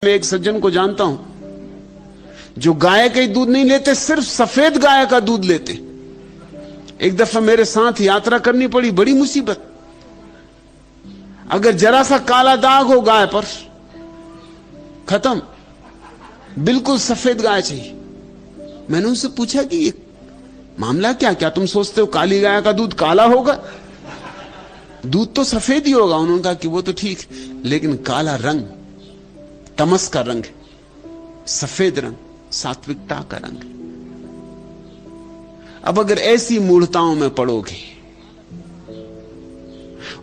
मैं एक सज्जन को जानता हूं जो गाय का ही दूध नहीं लेते, सिर्फ सफेद गाय का दूध लेते। एक दफा मेरे साथ यात्रा करनी पड़ी, बड़ी मुसीबत। अगर जरा सा काला दाग हो गाय पर, खत्म, बिल्कुल सफेद गाय चाहिए। मैंने उनसे पूछा कि ये मामला क्या, क्या तुम सोचते हो काली गाय का दूध काला होगा? दूध तो सफेद ही होगा। उन्होंने कहा कि वो तो ठीक, लेकिन काला रंग तमस का रंग है, सफेद रंग सात्विकता का रंग है। अब अगर ऐसी मूढ़ताओं में पड़ोगे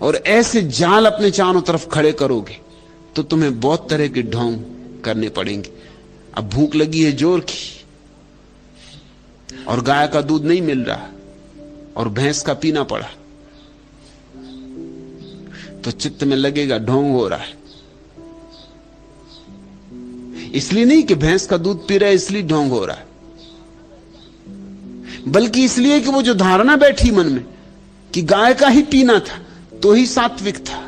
और ऐसे जाल अपने चारों तरफ खड़े करोगे तो तुम्हें बहुत तरह के ढोंग करने पड़ेंगे। अब भूख लगी है जोर की और गाय का दूध नहीं मिल रहा और भैंस का पीना पड़ा, तो चित्त में लगेगा ढोंग हो रहा है। इसलिए नहीं कि भैंस का दूध पी रहा है इसलिए ढोंग हो रहा है, बल्कि इसलिए कि वो जो धारणा बैठी मन में कि गाय का ही पीना था तो ही सात्विक था।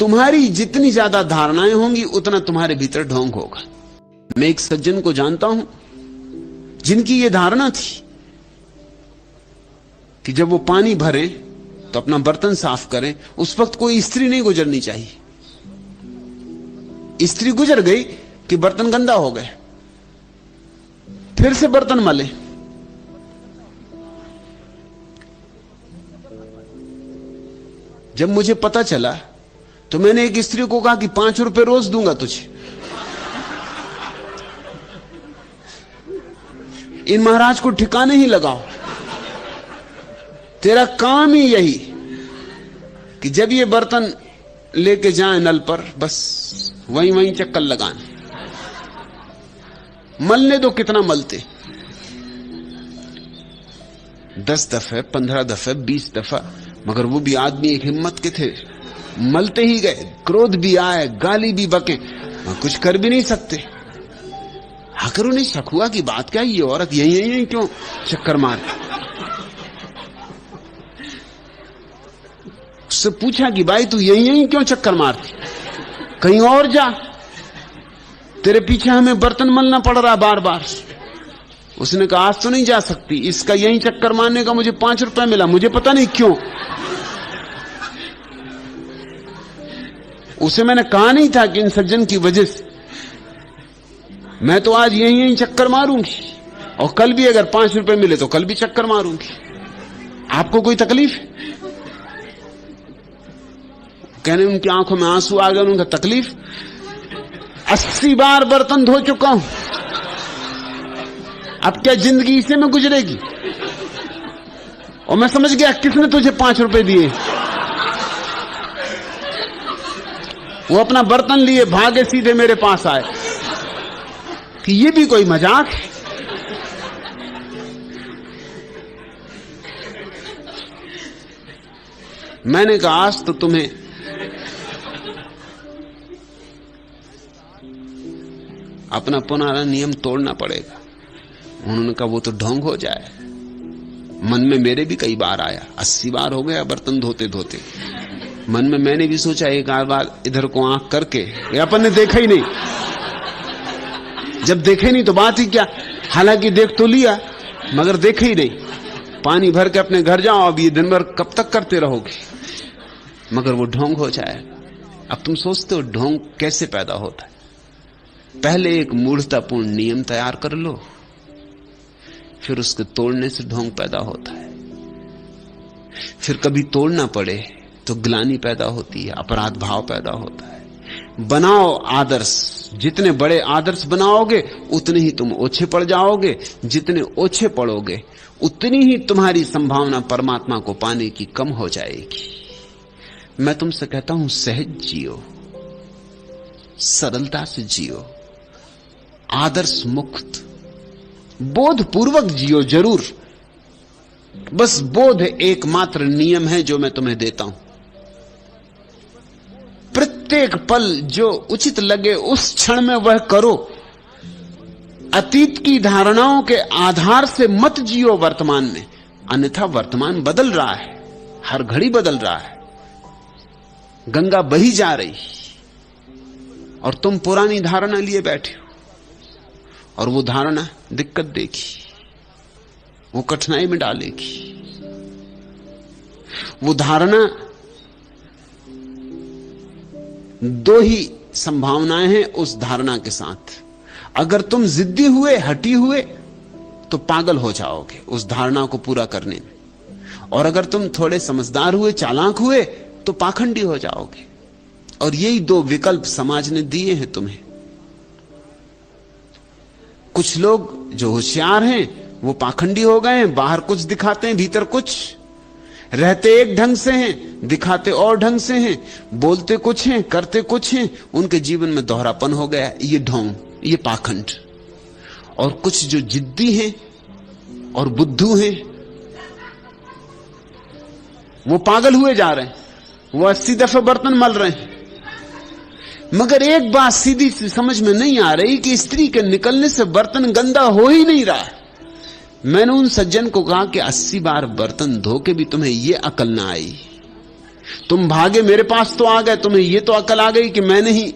तुम्हारी जितनी ज्यादा धारणाएं होंगी उतना तुम्हारे भीतर ढोंग होगा। मैं एक सज्जन को जानता हूं जिनकी यह धारणा थी कि जब वो पानी भरें तो अपना बर्तन साफ करें, उस वक्त कोई स्त्री नहीं गुजरनी चाहिए। स्त्री गुजर गई कि बर्तन गंदा हो गए, फिर से बर्तन मले। जब मुझे पता चला तो मैंने एक स्त्री को कहा कि 5 रुपए रोज दूंगा तुझे। इन महाराज को ठिकाने ही लगाओ। तेरा काम ही यही कि जब ये बर्तन लेके जाए नल पर, बस वहीं वहीं चक्कर लगाना। मलने दो, कितना मलते, 10 दफे, 15 दफे, 20 दफा, मगर वो भी आदमी एक हिम्मत के थे, मलते ही गए। क्रोध भी आए, गाली भी बके, कुछ कर भी नहीं सकते। आखिर उन्हें शक हुआ कि बात क्या, ये औरत यही क्यों चक्कर मार। उससे पूछा कि भाई तू यही क्यों चक्कर मारती, कहीं और जा, तेरे पीछे हमें बर्तन मलना पड़ रहा बार बार। उसने कहा आज तो नहीं जा सकती, इसका यही चक्कर मारने का मुझे 5 रुपए मिला, मुझे पता नहीं क्यों। उसे मैंने कहा नहीं था कि इन सज्जन की वजह से मैं तो आज यही चक्कर मारूंगी और कल भी अगर 5 रुपए मिले तो कल भी चक्कर मारूंगी। आपको कोई तकलीफ है? कहने उनकी आंखों में आंसू आ गए। उनका तकलीफ, 80 बार बर्तन धो चुका हूं, अब क्या जिंदगी इसे में गुजरेगी? और मैं समझ गया किसने तुझे 5 रुपए दिए। वो अपना बर्तन लिए भागे, सीधे मेरे पास आए कि ये भी कोई मजाक है। मैंने कहा आज तो तुम्हें अपना पुराना नियम तोड़ना पड़ेगा। उन्होंने कहा वो तो ढोंग हो जाए। मन में मेरे भी कई बार आया, 80 बार हो गया बर्तन धोते धोते। मन में मैंने भी सोचा एक आध बार इधर को आंख करके, ये अपन ने देखा ही नहीं। जब देखे नहीं तो बात ही क्या, हालांकि देख तो लिया मगर देखे ही नहीं। पानी भर के अपने घर जाओ, अब ये दिन भर कब तक करते रहोगे, मगर वो ढोंग हो जाएगा। अब तुम सोचते हो ढोंग कैसे पैदा होता है? पहले एक मूढ़तापूर्ण नियम तैयार कर लो, फिर उसके तोड़ने से ढोंग पैदा होता है। फिर कभी तोड़ना पड़े तो ग्लानि पैदा होती है, अपराध भाव पैदा होता है। बनाओ आदर्श, जितने बड़े आदर्श बनाओगे उतने ही तुम ओछे पड़ जाओगे, जितने ओछे पड़ोगे उतनी ही तुम्हारी संभावना परमात्मा को पाने की कम हो जाएगी। मैं तुमसे कहता हूं सहज जियो, सरलता से जियो, आदर्श मुक्त, बोधपूर्वक जियो जरूर। बस बोध एकमात्र नियम है जो मैं तुम्हें देता हूं। प्रत्येक पल जो उचित लगे उस क्षण में वह करो। अतीत की धारणाओं के आधार से मत जियो वर्तमान में, अन्यथा वर्तमान बदल रहा है, हर घड़ी बदल रहा है। गंगा बही जा रही और तुम पुरानी धारणा लिए बैठे हो, और वो धारणा दिक्कत देगी, वो कठिनाई में डालेगी। वो धारणा, दो ही संभावनाएं हैं उस धारणा के साथ। अगर तुम जिद्दी हुए, हटी हुए, तो पागल हो जाओगे उस धारणा को पूरा करने में, और अगर तुम थोड़े समझदार हुए, चालाक हुए, तो पाखंडी हो जाओगे। और यही दो विकल्प समाज ने दिए हैं तुम्हें। कुछ लोग जो होशियार हैं वो पाखंडी हो गए हैं, बाहर कुछ दिखाते हैं, भीतर कुछ, रहते एक ढंग से हैं, दिखाते और ढंग से हैं, बोलते कुछ हैं, करते कुछ हैं, उनके जीवन में दोहरापन हो गया। ये ढोंग, ये पाखंड। और कुछ जो जिद्दी हैं और बुद्धू हैं, वो पागल हुए जा रहे हैं, वो 80 दफे बर्तन मल रहे हैं, मगर एक बात सीधी सी समझ में नहीं आ रही कि स्त्री के निकलने से बर्तन गंदा हो ही नहीं रहा। मैंने उन सज्जन को कहा कि 80 बार बर्तन धो के भी तुम्हें यह अकल ना आई। तुम भागे मेरे पास तो आ गए, तुम्हें यह तो अकल आ गई कि मैंने ही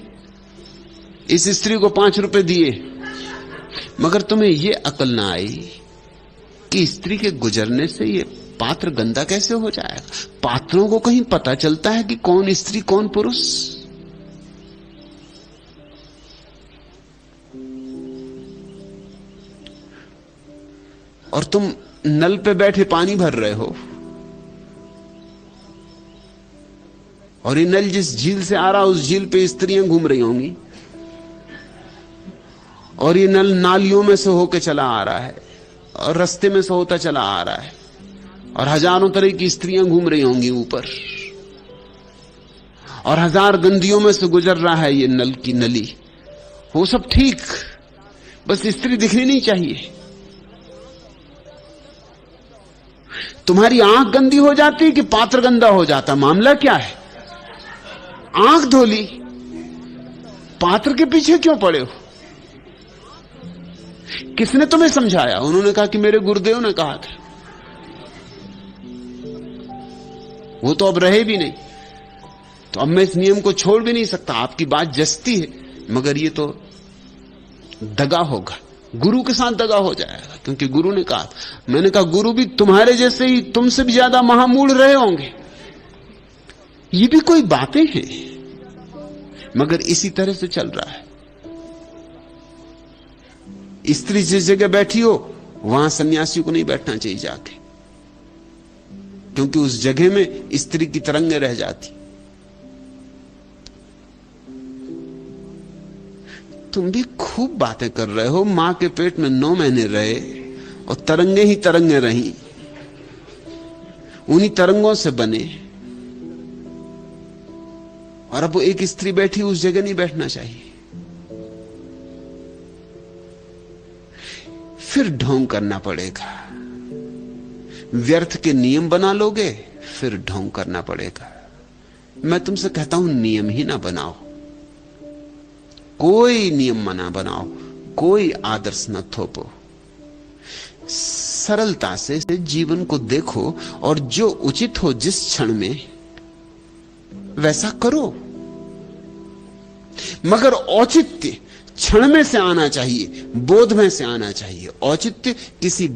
इस स्त्री को 5 रुपए दिए, मगर तुम्हें यह अकल ना आई कि स्त्री के गुजरने से यह पात्र गंदा कैसे हो जाएगा। पात्रों को कहीं पता चलता है कि कौन स्त्री कौन पुरुष? और तुम नल पे बैठे पानी भर रहे हो, और ये नल जिस झील से आ रहा उस झील पे स्त्रियां घूम रही होंगी, और ये नल नालियों में से होकर चला आ रहा है और रास्ते में से होता चला आ रहा है, और हजारों तरह की स्त्रियां घूम रही होंगी ऊपर, और 1000 गंदियों में से गुजर रहा है ये नल की नली। वो सब ठीक, बस स्त्री दिखनी नहीं चाहिए। तुम्हारी आंख गंदी हो जाती कि पात्र गंदा हो जाता? मामला क्या है? आंख धो ली, पात्र के पीछे क्यों पड़े हो? किसने तुम्हें समझाया? उन्होंने कहा कि मेरे गुरुदेव ने कहा था। वो तो अब रहे भी नहीं, तो अब मैं इस नियम को छोड़ भी नहीं सकता। आपकी बात जचती है, मगर ये तो दगा होगा, गुरु के साथ दगा हो जाएगा, क्योंकि गुरु ने कहा। मैंने कहा गुरु भी तुम्हारे जैसे ही, तुमसे भी ज्यादा महामूढ़ रहे होंगे। ये भी कोई बातें हैं, मगर इसी तरह से चल रहा है। स्त्री जिस जगह बैठी हो वहां सन्यासी को नहीं बैठना चाहिए जाके, क्योंकि उस जगह में स्त्री की तरंगें रह जाती। तुम भी खूब बातें कर रहे हो, मां के पेट में 9 महीने रहे और तरंगे ही तरंगे रही, उन्हीं तरंगों से बने, और अब वो एक स्त्री बैठी उस जगह नहीं बैठना चाहिए। फिर ढोंग करना पड़ेगा, व्यर्थ के नियम बना लोगे, फिर ढोंग करना पड़ेगा। मैं तुमसे कहता हूं नियम ही ना बनाओ, कोई नियम मना बनाओ, कोई आदर्श न थोपो। सरलता से जीवन को देखो और जो उचित हो जिस क्षण में वैसा करो, मगर औचित्य क्षण में से आना चाहिए, बोध में से आना चाहिए। औचित्य किसी